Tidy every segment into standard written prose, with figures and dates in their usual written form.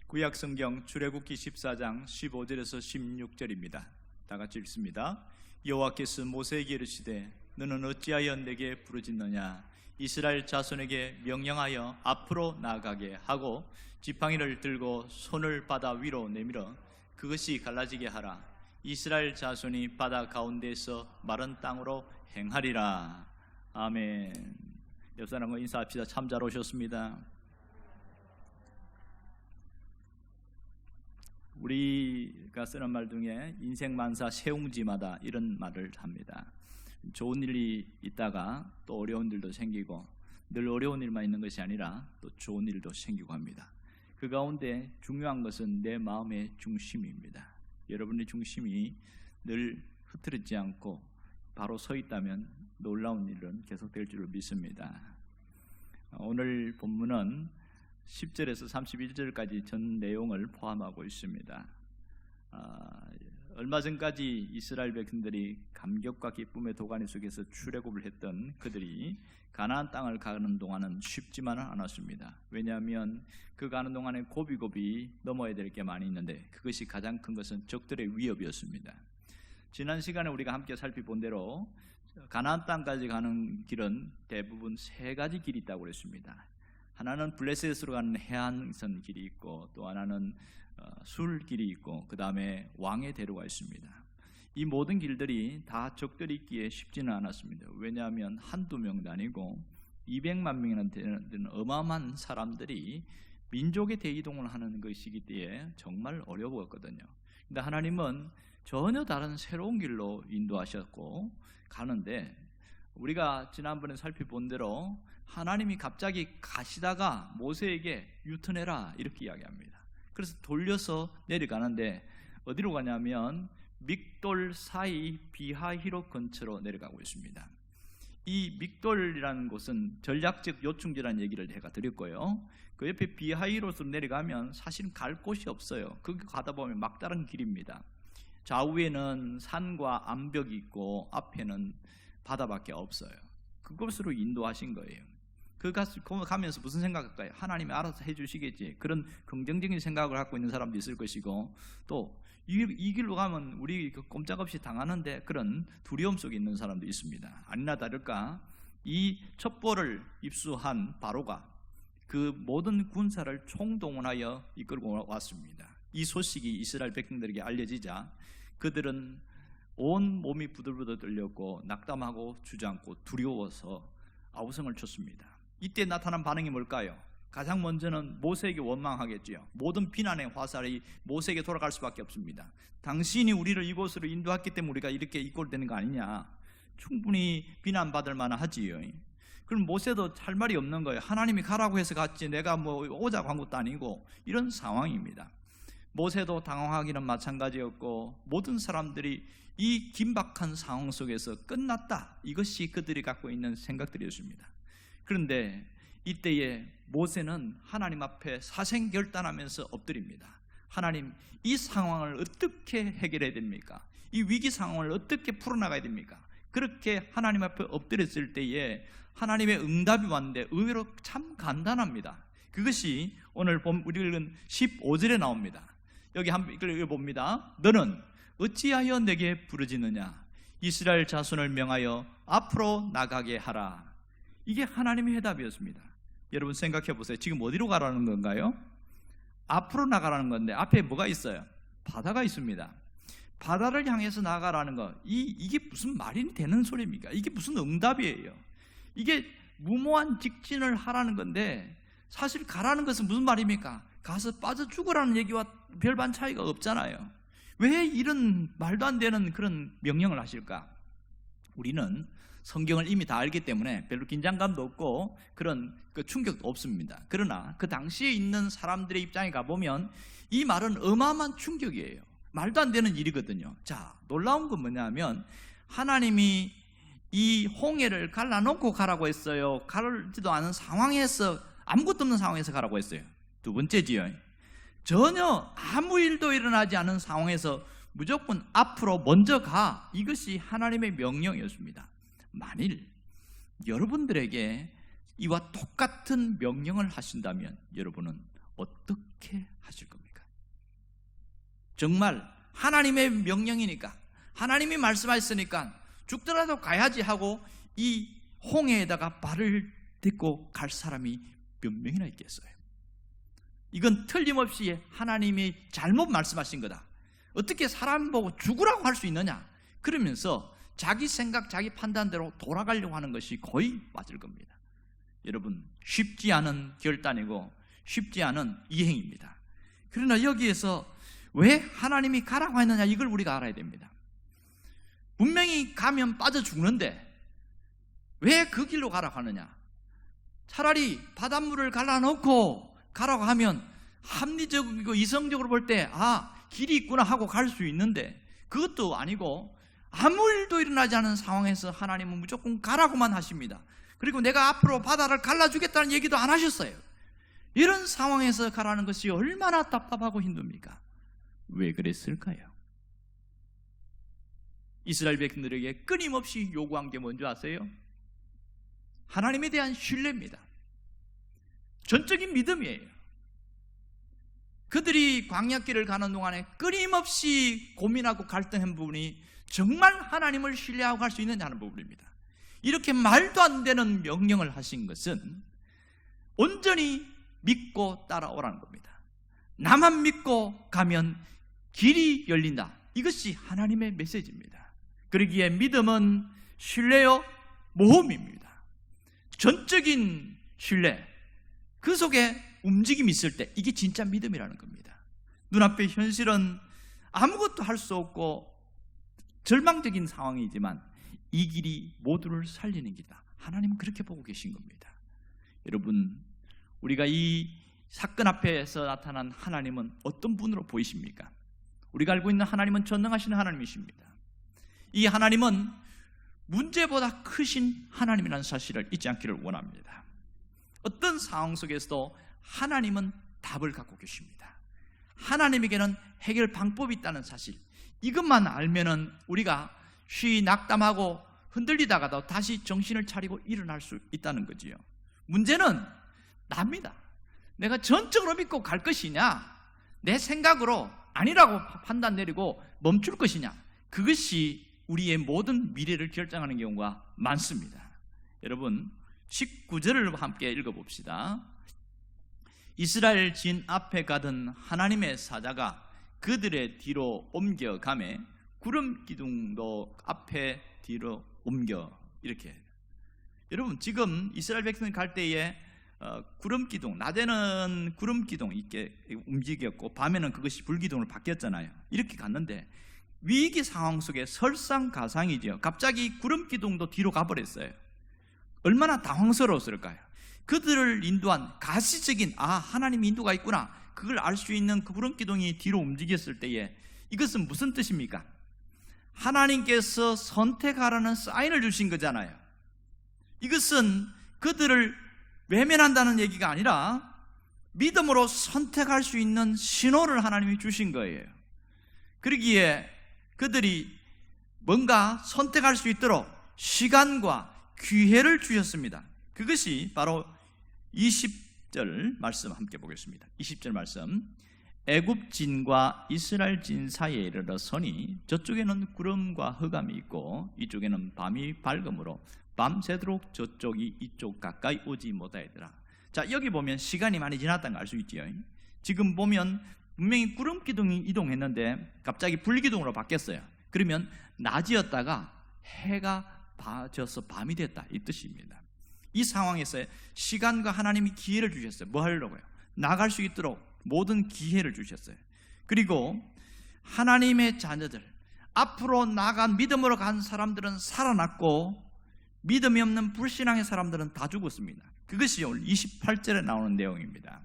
구약성경 출애굽기 14장 15절에서 16절입니다. 다 같이 읽습니다. 여호와께서 모세에게 이르시되 너는 어찌하여 내게 부르짖느냐? 이스라엘 자손에게 명령하여 앞으로 나아가게 하고 지팡이를 들고 손을 바다 위로 내밀어 그것이 갈라지게 하라. 이스라엘 자손이 바다 가운데에서 마른 땅으로 행하리라. 아멘. 옆 사람과 인사합시다. 참 잘 오셨습니다. 우리가 쓰는 말 중에 인생만사 세웅지마다 이런 말을 합니다. 좋은 일이 있다가 또 어려운 일도 생기고, 늘 어려운 일만 있는 것이 아니라 또 좋은 일도 생기고 합니다. 그 가운데 중요한 것은 내 마음의 중심입니다. 여러분의 중심이 늘 흐트러지지 않고 바로 서 있다면 놀라운 일은 계속될 줄로 믿습니다. 오늘 본문은 10절에서 31절까지 전 내용을 포함하고 있습니다. 얼마 전까지 이스라엘 백성들이 감격과 기쁨의 도가니 속에서 출애굽을 했던 그들이 가나안 땅을 가는 동안은 쉽지만은 않았습니다. 왜냐하면 그 가는 동안에 고비고비 넘어야 될 게 많이 있는데 그것이 가장 큰 것은 적들의 위협이었습니다. 지난 시간에 우리가 함께 살펴본 대로 가나안 땅까지 가는 길은 대부분 세 가지 길이 있다고 그랬습니다. 하나는 블레셋으로 가는 해안선 길이 있고, 또 하나는 술 길이 있고, 그 다음에 왕의 대로가 있습니다. 이 모든 길들이 다 적들이 있기에 쉽지는 않았습니다. 왜냐하면 한두 명도 아니고 200만 명이나 되는 어마어마한 사람들이 민족의 대이동을 하는 것이기 때문에 정말 어려웠거든요. 근데 하나님은 전혀 다른 새로운 길로 인도하셨고 가는데, 우리가 지난번에 살펴본 대로 하나님이 갑자기 가시다가 모세에게 유턴해라 이렇게 이야기합니다. 그래서 돌려서 내려가는데 어디로 가냐면 믹돌 사이 비하히롯 근처로 내려가고 있습니다. 이 믹돌이라는 곳은 전략적 요충지라는 얘기를 제가 드렸고요. 그 옆에 비하히롯으로 내려가면 사실은 갈 곳이 없어요. 거기 가다 보면 막다른 길입니다. 좌우에는 산과 암벽이 있고 앞에는 바다밖에 없어요. 그곳으로 인도하신 거예요. 그 가면서 무슨 생각할까요? 하나님이 알아서 해주시겠지, 그런 긍정적인 생각을 갖고 있는 사람도 있을 것이고, 또 이 길로 가면 우리 꼼짝없이 당하는데 그런 두려움 속에 있는 사람도 있습니다. 아니나 다를까 이 첩보를 입수한 바로가 그 모든 군사를 총동원하여 이끌고 왔습니다. 이 소식이 이스라엘 백성들에게 알려지자 그들은 온 몸이 부들부들 떨렸고 낙담하고 주저앉고 두려워서 아우성을 쳤습니다. 이때 나타난 반응이 뭘까요? 가장 먼저는 모세에게 원망하겠지요. 모든 비난의 화살이 모세에게 돌아갈 수밖에 없습니다. 당신이 우리를 이곳으로 인도했기 때문에 우리가 이렇게 이꼴되는 거 아니냐, 충분히 비난받을 만하지요. 그럼 모세도 할 말이 없는 거예요. 하나님이 가라고 해서 갔지 내가 오자고 한 것도 아니고, 이런 상황입니다. 모세도 당황하기는 마찬가지였고, 모든 사람들이 이 긴박한 상황 속에서 끝났다, 이것이 그들이 갖고 있는 생각들이었습니다. 그런데 이때에 모세는 하나님 앞에 사생결단하면서 엎드립니다. 하나님, 이 상황을 어떻게 해결해야 됩니까? 이 위기 상황을 어떻게 풀어나가야 됩니까? 그렇게 하나님 앞에 엎드렸을 때에 하나님의 응답이 왔는데 의외로 참 간단합니다. 그것이 오늘 우리 읽은 15절에 나옵니다. 여기 한번 읽어봅니다. 너는 어찌하여 내게 부르짖느냐? 이스라엘 자손을 명하여 앞으로 나가게 하라. 이게 하나님의 해답이었습니다. 여러분 생각해 보세요. 지금 어디로 가라는 건가요? 앞으로 나가라는 건데 앞에 뭐가 있어요? 바다가 있습니다. 바다를 향해서 나가라는 거, 이게 무슨 말이 되는 소리입니까? 이게 무슨 응답이에요? 이게 무모한 직진을 하라는 건데, 사실 가라는 것은 무슨 말입니까? 가서 빠져 죽으라는 얘기와 별반 차이가 없잖아요. 왜 이런 말도 안 되는 그런 명령을 하실까? 우리는 성경을 이미 다 알기 때문에 별로 긴장감도 없고 그런 충격도 없습니다. 그러나 그 당시에 있는 사람들의 입장에 가보면 이 말은 어마어마한 충격이에요. 말도 안 되는 일이거든요. 자, 놀라운 건 뭐냐면 하나님이 이 홍해를 갈라놓고 가라고 했어요. 가르지도 않은 상황에서, 아무것도 없는 상황에서 가라고 했어요. 두 번째지요. 전혀 아무 일도 일어나지 않은 상황에서 무조건 앞으로 먼저 가, 이것이 하나님의 명령이었습니다. 만일 여러분들에게 이와 똑같은 명령을 하신다면 여러분은 어떻게 하실 겁니까? 정말 하나님의 명령이니까, 하나님이 말씀하셨으니까 죽더라도 가야지 하고 이 홍해에다가 발을 딛고 갈 사람이 몇 명이나 있겠어요? 이건 틀림없이 하나님이 잘못 말씀하신 거다. 어떻게 사람 보고 죽으라고 할 수 있느냐? 그러면서 자기 생각, 자기 판단대로 돌아가려고 하는 것이 거의 맞을 겁니다. 여러분, 쉽지 않은 결단이고 쉽지 않은 이행입니다. 그러나 여기에서 왜 하나님이 가라고 했느냐, 이걸 우리가 알아야 됩니다. 분명히 가면 빠져 죽는데 왜 그 길로 가라고 하느냐? 차라리 바닷물을 갈라놓고 가라고 하면 합리적이고 이성적으로 볼 때 길이 있구나 하고 갈 수 있는데, 그것도 아니고 아무 일도 일어나지 않은 상황에서 하나님은 무조건 가라고만 하십니다. 그리고 내가 앞으로 바다를 갈라주겠다는 얘기도 안 하셨어요. 이런 상황에서 가라는 것이 얼마나 답답하고 힘듭니까? 왜 그랬을까요? 이스라엘 백성들에게 끊임없이 요구한 게 뭔지 아세요? 하나님에 대한 신뢰입니다. 전적인 믿음이에요. 그들이 광야길을 가는 동안에 끊임없이 고민하고 갈등한 부분이 정말 하나님을 신뢰하고 갈 수 있느냐 하는 부분입니다. 이렇게 말도 안 되는 명령을 하신 것은 온전히 믿고 따라오라는 겁니다. 나만 믿고 가면 길이 열린다. 이것이 하나님의 메시지입니다. 그러기에 믿음은 신뢰요 모험입니다. 전적인 신뢰, 그 속에 움직임이 있을 때 이게 진짜 믿음이라는 겁니다. 눈앞에 현실은 아무것도 할 수 없고 절망적인 상황이지만 이 길이 모두를 살리는 길이다. 하나님은 그렇게 보고 계신 겁니다. 여러분, 우리가 이 사건 앞에서 나타난 하나님은 어떤 분으로 보이십니까? 우리가 알고 있는 하나님은 전능하신 하나님이십니다. 이 하나님은 문제보다 크신 하나님이라는 사실을 잊지 않기를 원합니다. 어떤 상황 속에서도 하나님은 답을 갖고 계십니다. 하나님에게는 해결 방법이 있다는 사실, 이것만 알면은 우리가 쉬 낙담하고 흔들리다가도 다시 정신을 차리고 일어날 수 있다는 거지요. 문제는 납니다. 내가 전적으로 믿고 갈 것이냐, 내 생각으로 아니라고 판단 내리고 멈출 것이냐, 그것이 우리의 모든 미래를 결정하는 경우가 많습니다. 여러분, 19절을 함께 읽어봅시다. 이스라엘 진 앞에 가던 하나님의 사자가 그들의 뒤로 옮겨가매 구름 기둥도 앞에 뒤로 옮겨, 이렇게. 여러분, 지금 이스라엘 백성이 갈 때에 구름 기둥, 낮에는 구름 기둥 이렇게 움직였고 밤에는 그것이 불기둥으로 바뀌었잖아요. 이렇게 갔는데 위기 상황 속에 설상가상이죠. 갑자기 구름 기둥도 뒤로 가버렸어요. 얼마나 당황스러웠을까요? 그들을 인도한 가시적인 하나님 인도가 있구나, 그걸 알 수 있는 그 구름 기둥이 뒤로 움직였을 때에 이것은 무슨 뜻입니까? 하나님께서 선택하라는 사인을 주신 거잖아요. 이것은 그들을 외면한다는 얘기가 아니라 믿음으로 선택할 수 있는 신호를 하나님이 주신 거예요. 그러기에 그들이 뭔가 선택할 수 있도록 시간과 기회를 주셨습니다. 그것이 바로 20절 말씀 함께 보겠습니다. 20절 말씀. 애굽 진과 이스라엘 진 사이에 이르러서니 저쪽에는 구름과 흑암이 있고 이쪽에는 밤이 밝음으로 밤새도록 저쪽이 이쪽 가까이 오지 못하더라. 자, 여기 보면 시간이 많이 지났다는 걸 알 수 있죠. 지금 보면 분명히 구름 기둥이 이동했는데 갑자기 불기둥으로 바뀌었어요. 그러면 낮이었다가 해가 져서 밤이 됐다, 이 뜻입니다. 이 상황에서 시간과 하나님이 기회를 주셨어요. 뭐 하려고요? 나갈 수 있도록 모든 기회를 주셨어요. 그리고 하나님의 자녀들, 앞으로 나간 믿음으로 간 사람들은 살아났고 믿음이 없는 불신앙의 사람들은 다 죽었습니다. 그것이 오늘 28절에 나오는 내용입니다.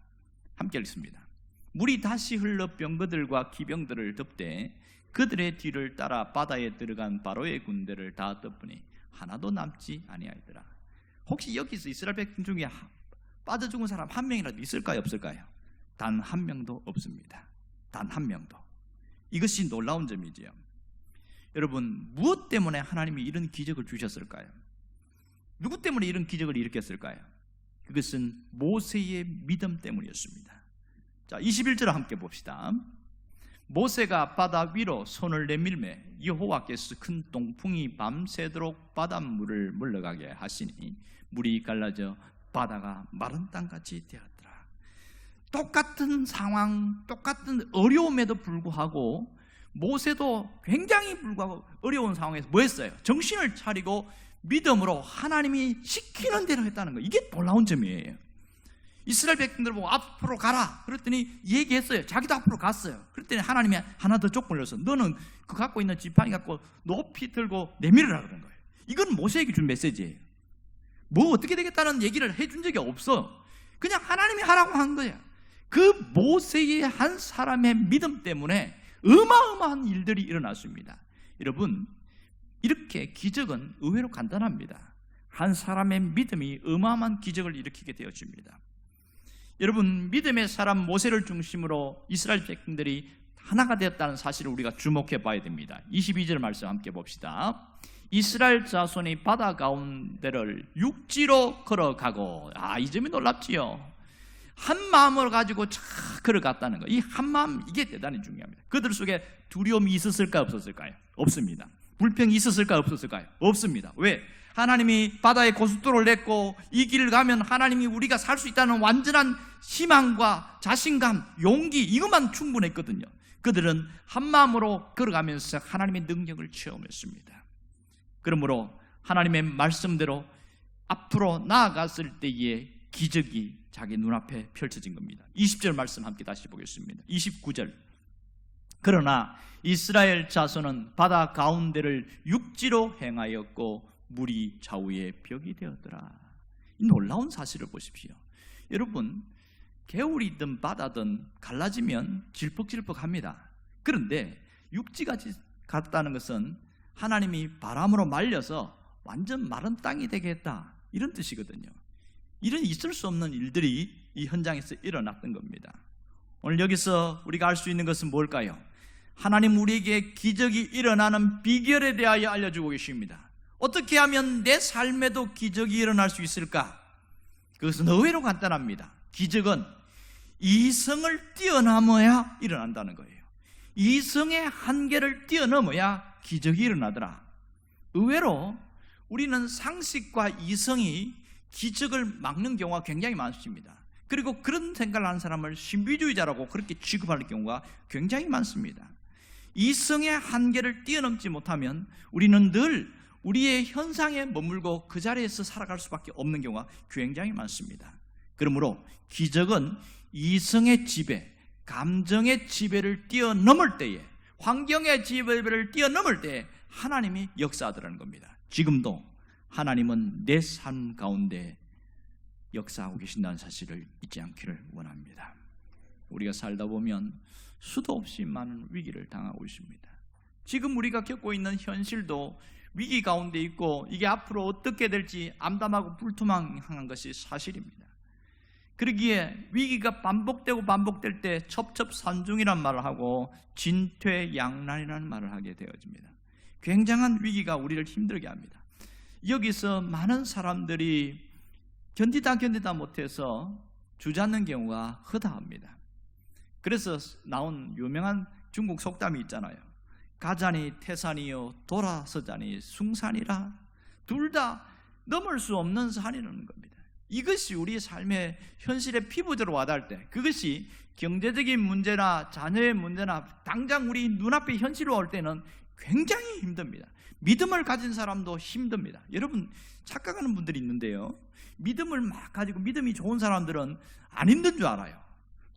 함께 읽습니다. 물이 다시 흘러 병거들과 기병들을 덮되 그들의 뒤를 따라 바다에 들어간 바로의 군대를 다 덮으니 하나도 남지 아니하더라. 혹시 여기서 이스라엘 백성 중에 빠져 죽은 사람 한 명이라도 있을까요, 없을까요? 단 한 명도 없습니다. 단 한 명도. 이것이 놀라운 점이지요. 여러분, 무엇 때문에 하나님이 이런 기적을 주셨을까요? 누구 때문에 이런 기적을 일으켰을까요? 그것은 모세의 믿음 때문이었습니다. 자, 21절 함께 봅시다. 모세가 바다 위로 손을 내밀매 여호와께서 큰 동풍이 밤새도록 바닷물을 물러가게 하시니 물이 갈라져 바다가 마른 땅같이 되었더라. 똑같은 상황, 똑같은 어려움에도 불구하고 모세도 굉장히 불구하고 어려운 상황에서 뭐 했어요? 정신을 차리고 믿음으로 하나님이 시키는 대로 했다는 거예요. 이게 놀라운 점이에요. 이스라엘 백성들 보고 앞으로 가라 그랬더니 얘기했어요. 자기도 앞으로 갔어요. 그랬더니 하나님이 하나 더 족불려서 너는 그 갖고 있는 지팡이 갖고 높이 들고 내밀으라 그런 거예요. 이건 모세에게 준 메시지예요. 뭐 어떻게 되겠다는 얘기를 해준 적이 없어. 그냥 하나님이 하라고 한 거예요. 그 모세의 한 사람의 믿음 때문에 어마어마한 일들이 일어났습니다. 여러분, 이렇게 기적은 의외로 간단합니다. 한 사람의 믿음이 어마어마한 기적을 일으키게 되어집니다. 여러분, 믿음의 사람 모세를 중심으로 이스라엘 백성들이 하나가 되었다는 사실을 우리가 주목해 봐야 됩니다. 22절 말씀 함께 봅시다. 이스라엘 자손이 바다 가운데를 육지로 걸어가고, 이 점이 놀랍지요. 한 마음을 가지고 쫙 걸어갔다는 거. 이 한 마음, 이게 대단히 중요합니다. 그들 속에 두려움이 있었을까요? 없었을까요? 없습니다. 불평이 있었을까요? 없었을까요? 없습니다. 왜? 하나님이 바다에 고속도로를 냈고 이 길을 가면 하나님이 우리가 살 수 있다는 완전한 희망과 자신감, 용기, 이것만 충분했거든요. 그들은 한 마음으로 걸어가면서 하나님의 능력을 체험했습니다. 그러므로 하나님의 말씀대로 앞으로 나아갔을 때의 기적이 자기 눈앞에 펼쳐진 겁니다. 20절 말씀 함께 다시 보겠습니다. 29절. 그러나 이스라엘 자손은 바다 가운데를 육지로 행하였고 물이 좌우에 벽이 되었더라. 이 놀라운 사실을 보십시오. 여러분, 개울이든 바다든 갈라지면 질퍽질퍽합니다. 그런데 육지까지 갔다는 것은 하나님이 바람으로 말려서 완전 마른 땅이 되겠다, 이런 뜻이거든요. 이런 있을 수 없는 일들이 이 현장에서 일어났던 겁니다. 오늘 여기서 우리가 알 수 있는 것은 뭘까요? 하나님 우리에게 기적이 일어나는 비결에 대하여 알려주고 계십니다. 어떻게 하면 내 삶에도 기적이 일어날 수 있을까? 그것은 의외로 간단합니다. 기적은 이성을 뛰어넘어야 일어난다는 거예요. 이성의 한계를 뛰어넘어야 기적이 일어나더라. 의외로 우리는 상식과 이성이 기적을 막는 경우가 굉장히 많습니다. 그리고 그런 생각을 하는 사람을 신비주의자라고 그렇게 취급할 경우가 굉장히 많습니다. 이성의 한계를 뛰어넘지 못하면 우리는 늘 우리의 현상에 머물고 그 자리에서 살아갈 수밖에 없는 경우가 굉장히 많습니다. 그러므로 기적은 이성의 지배, 감정의 지배를 뛰어넘을 때에, 환경의 지배를 뛰어넘을 때에 하나님이 역사하더라는 겁니다. 지금도 하나님은 내 삶 가운데 역사하고 계신다는 사실을 잊지 않기를 원합니다. 우리가 살다 보면 수도 없이 많은 위기를 당하고 있습니다. 지금 우리가 겪고 있는 현실도 위기 가운데 있고 이게 앞으로 어떻게 될지 암담하고 불투명한 것이 사실입니다. 그러기에 위기가 반복되고 반복될 때 첩첩산중이라는 말을 하고 진퇴양난이라는 말을 하게 되어집니다. 굉장한 위기가 우리를 힘들게 합니다. 여기서 많은 사람들이 견디다 못해서 주저앉는 경우가 허다합니다. 그래서 나온 유명한 중국 속담이 있잖아요. 가자니 태산이요 돌아서자니 숭산이라. 둘 다 넘을 수 없는 산이라는 겁니다. 이것이 우리 삶의 현실에 피부적으로 와닿을 때, 그것이 경제적인 문제나 자녀의 문제나 당장 우리 눈앞에 현실로 올 때는 굉장히 힘듭니다. 믿음을 가진 사람도 힘듭니다. 여러분, 착각하는 분들이 있는데요, 믿음을 막 가지고 믿음이 좋은 사람들은 안 힘든 줄 알아요.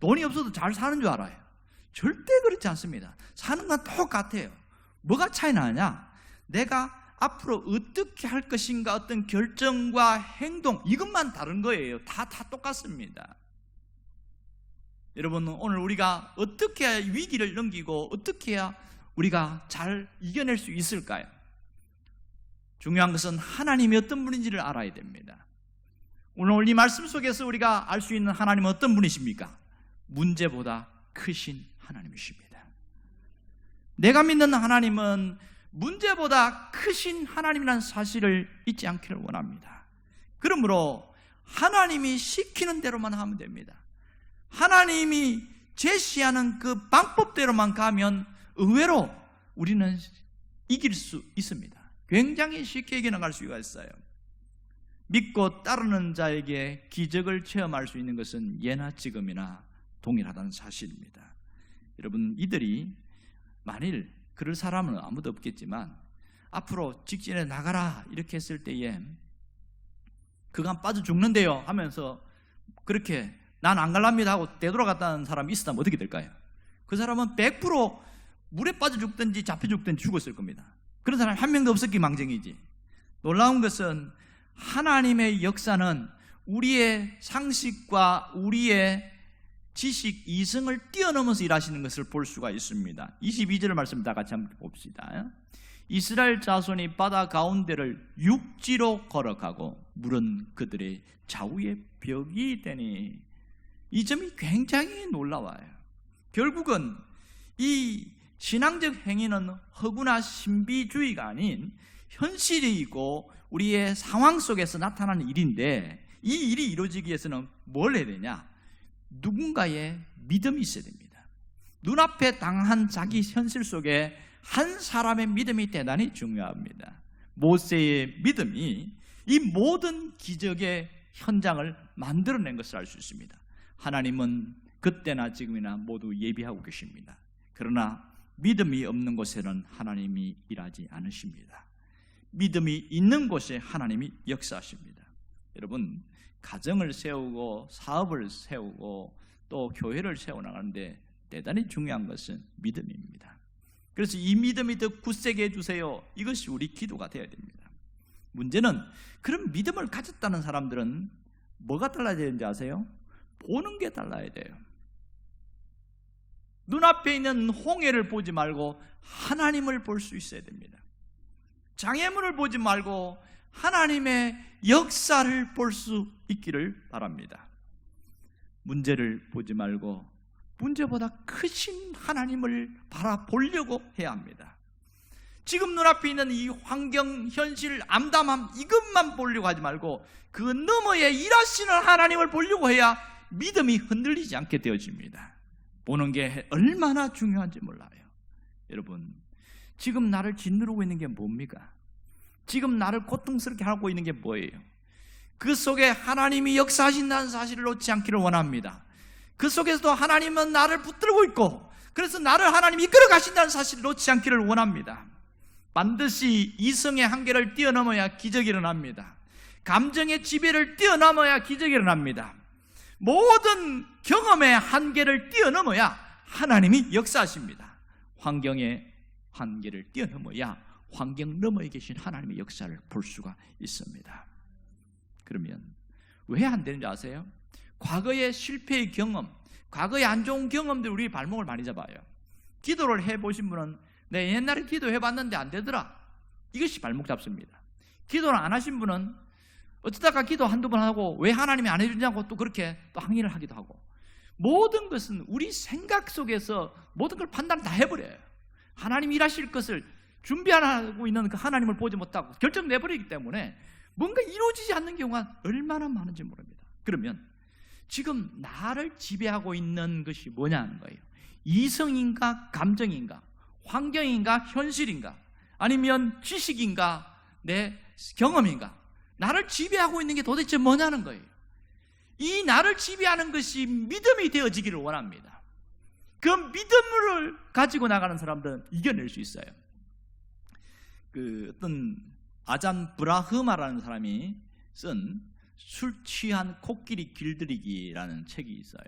돈이 없어도 잘 사는 줄 알아요. 절대 그렇지 않습니다. 사는 건 똑같아요. 뭐가 차이 나냐? 내가 앞으로 어떻게 할 것인가, 어떤 결정과 행동, 이것만 다른 거예요. 다 똑같습니다. 여러분, 오늘 우리가 어떻게 해야 위기를 넘기고 어떻게 해야 우리가 잘 이겨낼 수 있을까요? 중요한 것은 하나님이 어떤 분인지를 알아야 됩니다. 오늘 이 말씀 속에서 우리가 알 수 있는 하나님은 어떤 분이십니까? 문제보다 크신 하나님이십니다. 내가 믿는 하나님은 문제보다 크신 하나님이라는 사실을 잊지 않기를 원합니다. 그러므로 하나님이 시키는 대로만 하면 됩니다. 하나님이 제시하는 그 방법대로만 가면 의외로 우리는 이길 수 있습니다. 굉장히 쉽게 이겨나갈 수가 있어요. 믿고 따르는 자에게 기적을 체험할 수 있는 것은 예나 지금이나 동일하다는 사실입니다. 여러분, 이들이 만일 그럴 사람은 아무도 없겠지만 앞으로 직진에 나가라 이렇게 했을 때에 그간 빠져 죽는데요 하면서 그렇게 난 안 갈랍니다 하고 되돌아갔다는 사람이 있었다면 어떻게 될까요? 그 사람은 100% 물에 빠져 죽든지 잡혀 죽든지 죽었을 겁니다. 그런 사람이 한 명도 없었기 망정이지. 놀라운 것은 하나님의 역사는 우리의 상식과 우리의 지식, 이성을 뛰어넘어서 일하시는 것을 볼 수가 있습니다. 22절 말씀 다 같이 한번 봅시다. 이스라엘 자손이 바다 가운데를 육지로 걸어가고 물은 그들의 좌우에 벽이 되니, 이 점이 굉장히 놀라워요. 결국은 이 신앙적 행위는 허구나 신비주의가 아닌 현실이고 우리의 상황 속에서 나타나는 일인데, 이 일이 이루어지기 위해서는 뭘 해야 되냐? 누군가의 믿음이 있어야 됩니다. 눈앞에 당한 자기 현실 속에 한 사람의 믿음이 대단히 중요합니다. 모세의 믿음이 이 모든 기적의 현장을 만들어낸 것을 알 수 있습니다. 하나님은 그때나 지금이나 모두 예비하고 계십니다. 그러나 믿음이 없는 곳에는 하나님이 일하지 않으십니다. 믿음이 있는 곳에 하나님이 역사하십니다. 여러분, 가정을 세우고 사업을 세우고 또 교회를 세워나가는데 대단히 중요한 것은 믿음입니다. 그래서 이 믿음이 더 굳세게 해주세요. 이것이 우리 기도가 되어야 됩니다. 문제는 그런 믿음을 가졌다는 사람들은 뭐가 달라야 되는지 아세요? 보는 게 달라야 돼요. 눈앞에 있는 홍해를 보지 말고 하나님을 볼 수 있어야 됩니다. 장애물을 보지 말고 하나님의 역사를 볼 수 있기를 바랍니다. 문제를 보지 말고 문제보다 크신 하나님을 바라보려고 해야 합니다. 지금 눈앞에 있는 이 환경, 현실, 암담함 이것만 보려고 하지 말고 그 너머에 일하시는 하나님을 보려고 해야 믿음이 흔들리지 않게 되어집니다. 보는 게 얼마나 중요한지 몰라요. 여러분, 지금 나를 짓누르고 있는 게 뭡니까? 지금 나를 고통스럽게 하고 있는 게 뭐예요? 그 속에 하나님이 역사하신다는 사실을 놓지 않기를 원합니다. 그 속에서도 하나님은 나를 붙들고 있고, 그래서 나를 하나님이 이끌어 가신다는 사실을 놓지 않기를 원합니다. 반드시 이성의 한계를 뛰어넘어야 기적이 일어납니다. 감정의 지배를 뛰어넘어야 기적이 일어납니다. 모든 경험의 한계를 뛰어넘어야 하나님이 역사하십니다. 환경의 한계를 뛰어넘어야 환경 너머에 계신 하나님의 역사를 볼 수가 있습니다. 그러면 왜 안 되는지 아세요? 과거의 실패의 경험, 과거의 안 좋은 경험들이 우리 발목을 많이 잡아요. 기도를 해보신 분은 내 옛날에 기도해봤는데 안 되더라, 이것이 발목 잡습니다. 기도를 안 하신 분은 어쩌다가 기도 한두 번 하고 왜 하나님이 안 해주냐고 또 그렇게 또 항의를 하기도 하고, 모든 것은 우리 생각 속에서 모든 걸 판단 다 해버려요. 하나님이 일하실 것을 준비하고 있는 그 하나님을 보지 못하고 결정내버리기 때문에 뭔가 이루어지지 않는 경우가 얼마나 많은지 모릅니다. 그러면 지금 나를 지배하고 있는 것이 뭐냐는 거예요. 이성인가 감정인가, 환경인가 현실인가, 아니면 지식인가 내 경험인가, 나를 지배하고 있는 게 도대체 뭐냐는 거예요. 이 나를 지배하는 것이 믿음이 되어지기를 원합니다. 그 믿음을 가지고 나가는 사람들은 이겨낼 수 있어요. 그 어떤 아잔 브라흐마라는 사람이 쓴 술 취한 코끼리 길들이기라는 책이 있어요.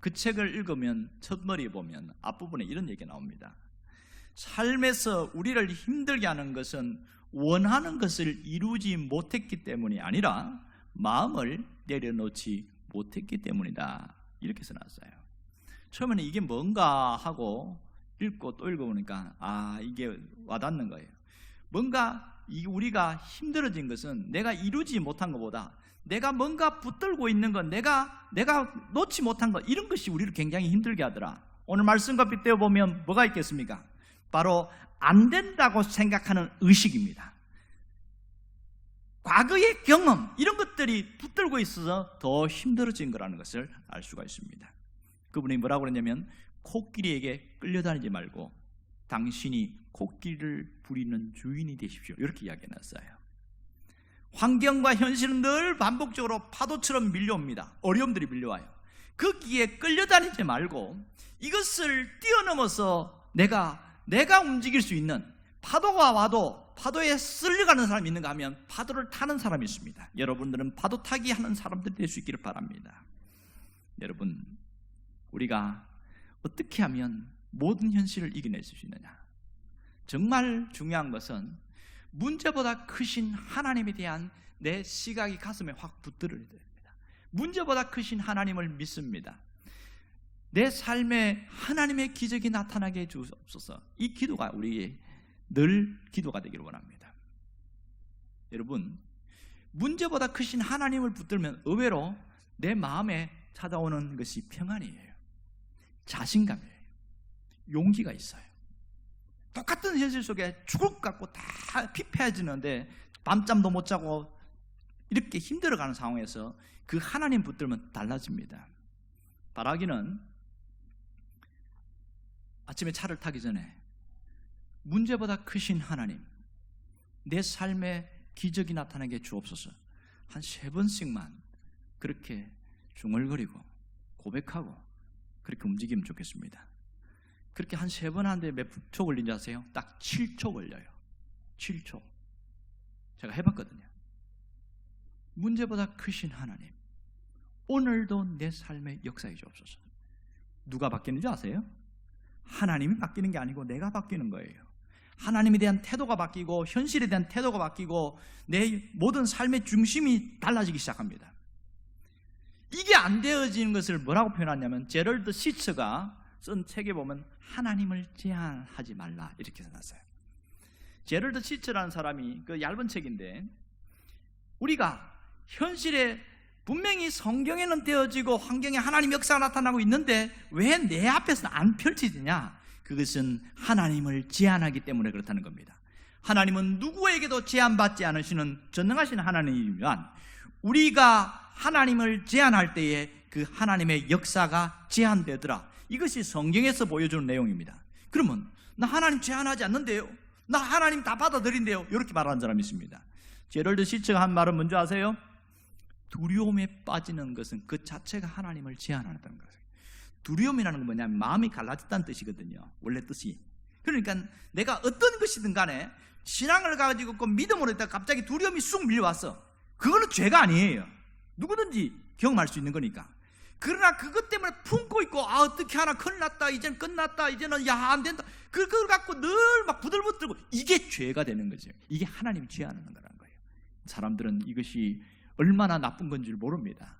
그 책을 읽으면 첫머리에 보면 앞부분에 이런 얘기가 나옵니다. 삶에서 우리를 힘들게 하는 것은 원하는 것을 이루지 못했기 때문이 아니라 마음을 내려놓지 못했기 때문이다, 이렇게 써놨어요. 처음에는 이게 뭔가 하고 읽고 또 읽어보니까 이게 와닿는 거예요. 뭔가 우리가 힘들어진 것은 내가 이루지 못한 것보다 내가 뭔가 붙들고 있는 것, 내가 놓지 못한 것, 이런 것이 우리를 굉장히 힘들게 하더라. 오늘 말씀과 빗대어 보면 뭐가 있겠습니까? 바로 안 된다고 생각하는 의식입니다. 과거의 경험, 이런 것들이 붙들고 있어서 더 힘들어진 거라는 것을 알 수가 있습니다. 그분이 뭐라고 그랬냐면 코끼리에게 끌려다니지 말고 당신이 코끼리를 부리는 주인이 되십시오, 이렇게 이야기해놨어요. 환경과 현실은 늘 반복적으로 파도처럼 밀려옵니다. 어려움들이 밀려와요. 거기에 끌려다니지 말고 이것을 뛰어넘어서 내가 움직일 수 있는, 파도가 와도 파도에 쓸려가는 사람이 있는가 하면 파도를 타는 사람이 있습니다. 여러분들은 파도 타기 하는 사람들이 될 수 있기를 바랍니다. 여러분, 우리가 어떻게 하면 모든 현실을 이겨낼 수 있느냐? 정말 중요한 것은 문제보다 크신 하나님에 대한 내 시각이 가슴에 확 붙들어야 됩니다. 문제보다 크신 하나님을 믿습니다. 내 삶에 하나님의 기적이 나타나게 해 주옵소서. 이 기도가 우리의 늘 기도가 되기를 원합니다. 여러분, 문제보다 크신 하나님을 붙들면 의외로 내 마음에 찾아오는 것이 평안이에요. 자신감이에요. 용기가 있어요. 똑같은 현실 속에 죽을 것 같고 다 피폐해지는데 밤잠도 못 자고 이렇게 힘들어가는 상황에서 그 하나님 붙들면 달라집니다. 바라기는 아침에 차를 타기 전에 문제보다 크신 하나님, 내 삶에 기적이 나타나게 주옵소서 한 3번씩만 그렇게 중얼거리고 고백하고 그렇게 움직이면 좋겠습니다. 그렇게 한 3번 하는데 몇 초 걸린지 아세요? 딱 7초 걸려요. 7초. 제가 해봤거든요. 문제보다 크신 하나님, 오늘도 내 삶에 역사해 주옵소서. 누가 바뀌는지 아세요? 하나님이 바뀌는 게 아니고 내가 바뀌는 거예요. 하나님에 대한 태도가 바뀌고 현실에 대한 태도가 바뀌고 내 모든 삶의 중심이 달라지기 시작합니다. 이게 안 되어지는 것을 뭐라고 표현하냐면 제럴드 시처가 쓴 책에 보면 하나님을 제한하지 말라 이렇게 써놨어요. 제럴드 시처라는 사람이 그 얇은 책인데, 우리가 현실에 분명히 성경에는 되어지고 환경에 하나님 역사가 나타나고 있는데 왜 내 앞에서는 안 펼쳐지냐? 그것은 하나님을 제한하기 때문에 그렇다는 겁니다. 하나님은 누구에게도 제한받지 않으시는 전능하신 하나님이지만 우리가 하나님을 제한할 때에 그 하나님의 역사가 제한되더라. 이것이 성경에서 보여주는 내용입니다. 그러면 나 하나님 제한하지 않는데요, 나 하나님 다 받아들인대요, 이렇게 말하는 사람이 있습니다. 제럴드 시처가 한 말은 뭔지 아세요? 두려움에 빠지는 것은 그 자체가 하나님을 제한한다는 거예요. 두려움이라는 건 뭐냐면 마음이 갈라졌다는 뜻이거든요, 원래 뜻이. 그러니까 내가 어떤 것이든 간에 신앙을 가지고 있고 믿음으로 있다가 갑자기 두려움이 쑥 밀려왔어. 그거는 죄가 아니에요. 누구든지 경험할 수 있는 거니까. 그러나 그것 때문에 품고 있고 어떻게 하나, 큰일 났다, 이제는 끝났다, 이제는 안 된다, 그걸 갖고 늘 막 부들부들고, 이게 죄가 되는 거죠. 이게 하나님이 제한하는 거라는 거예요. 사람들은 이것이 얼마나 나쁜 건지 모릅니다.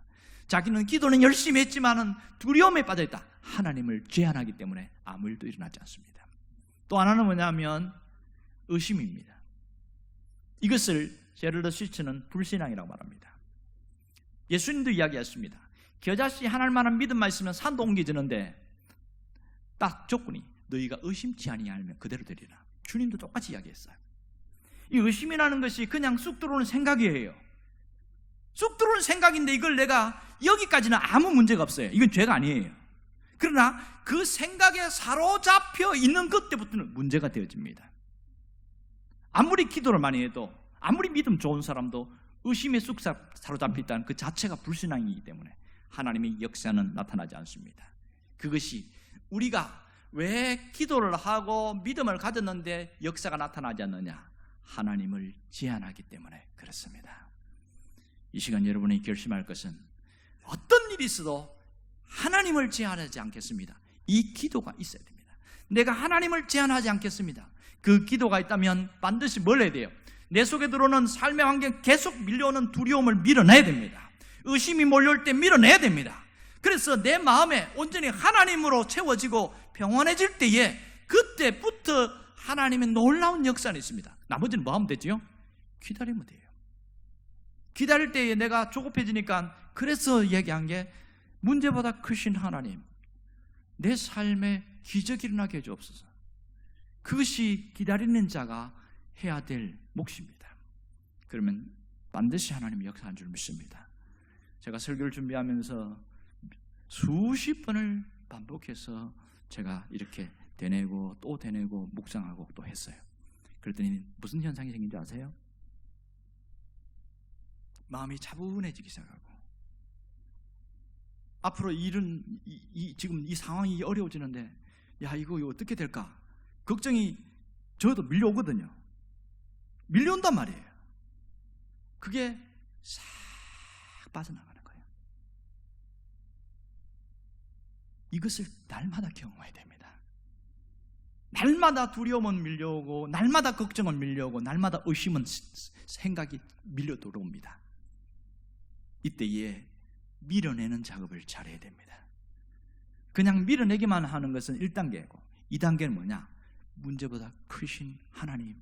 자기는 기도는 열심히 했지만은 두려움에 빠져있다. 하나님을 제한하기 때문에 아무 일도 일어나지 않습니다. 또 하나는 뭐냐면 의심입니다. 이것을 제럴드 시처는 불신앙이라고 말합니다. 예수님도 이야기했습니다. 겨자씨 하나만한 믿음만 있으면 산도 옮겨지는데 딱 조건이 너희가 의심치 아니하면 그대로 되리라. 주님도 똑같이 이야기했어요. 이 의심이라는 것이 그냥 쑥 들어오는 생각이에요. 쑥 들어오는 생각인데 이걸 내가 여기까지는 아무 문제가 없어요. 이건 죄가 아니에요. 그러나 그 생각에 사로잡혀 있는 것 때부터는 문제가 되어집니다. 아무리 기도를 많이 해도, 아무리 믿음 좋은 사람도 의심에 쑥 사로잡혀 있다는 그 자체가 불신앙이기 때문에 하나님의 역사는 나타나지 않습니다. 그것이 우리가 왜 기도를 하고 믿음을 가졌는데 역사가 나타나지 않느냐? 하나님을 제한하기 때문에 그렇습니다. 이 시간 여러분이 결심할 것은 어떤 일이 있어도 하나님을 제한하지 않겠습니다. 이 기도가 있어야 됩니다. 내가 하나님을 제한하지 않겠습니다. 그 기도가 있다면 반드시 뭘 해야 돼요? 내 속에 들어오는 삶의 환경, 계속 밀려오는 두려움을 밀어내야 됩니다. 의심이 몰려올 때 밀어내야 됩니다. 그래서 내 마음에 온전히 하나님으로 채워지고 평안해질 때에 그때부터 하나님의 놀라운 역사는 있습니다. 나머지는 뭐 하면 되죠? 기다리면 돼요. 기다릴 때에 내가 조급해지니까, 그래서 얘기한 게 문제보다 크신 하나님, 내 삶에 기적이 일어나게 해주옵소서. 그것이 기다리는 자가 해야 될 몫입니다. 그러면 반드시 하나님의 역사한 줄 믿습니다. 제가 설교를 준비하면서 수십 번을 반복해서 제가 이렇게 되뇌고 또 되뇌고 묵상하고 또 했어요. 그랬더니 무슨 현상이 생긴 줄 아세요? 마음이 차분해지기 시작하고, 앞으로 일은 지금 이 상황이 어려워지는데 야 이거 어떻게 될까 걱정이 저도 밀려오거든요. 밀려온단 말이에요. 그게 싹 빠져나가는 거예요. 이것을 날마다 경험해야 됩니다. 날마다 두려움은 밀려오고, 날마다 걱정은 밀려오고, 날마다 의심은 생각이 밀려 들어옵니다. 이때에 밀어내는 작업을 잘해야 됩니다. 그냥 밀어내기만 하는 것은 1단계고 2단계는 뭐냐? 문제보다 크신 하나님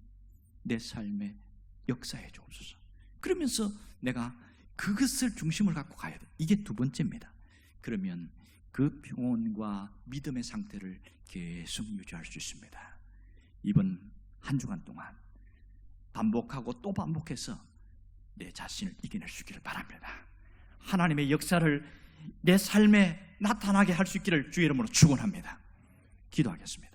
내 삶에 역사해 주옵소서. 그러면서 내가 그것을 중심을 갖고 가야 돼. 이게 2번째입니다. 그러면 그 평온과 믿음의 상태를 계속 유지할 수 있습니다. 이번 한 주간 동안 반복하고 또 반복해서 내 자신을 이겨낼 수 있기를 바랍니다. 하나님의 역사를 내 삶에 나타나게 할 수 있기를 주의 이름으로 축원합니다. 기도하겠습니다.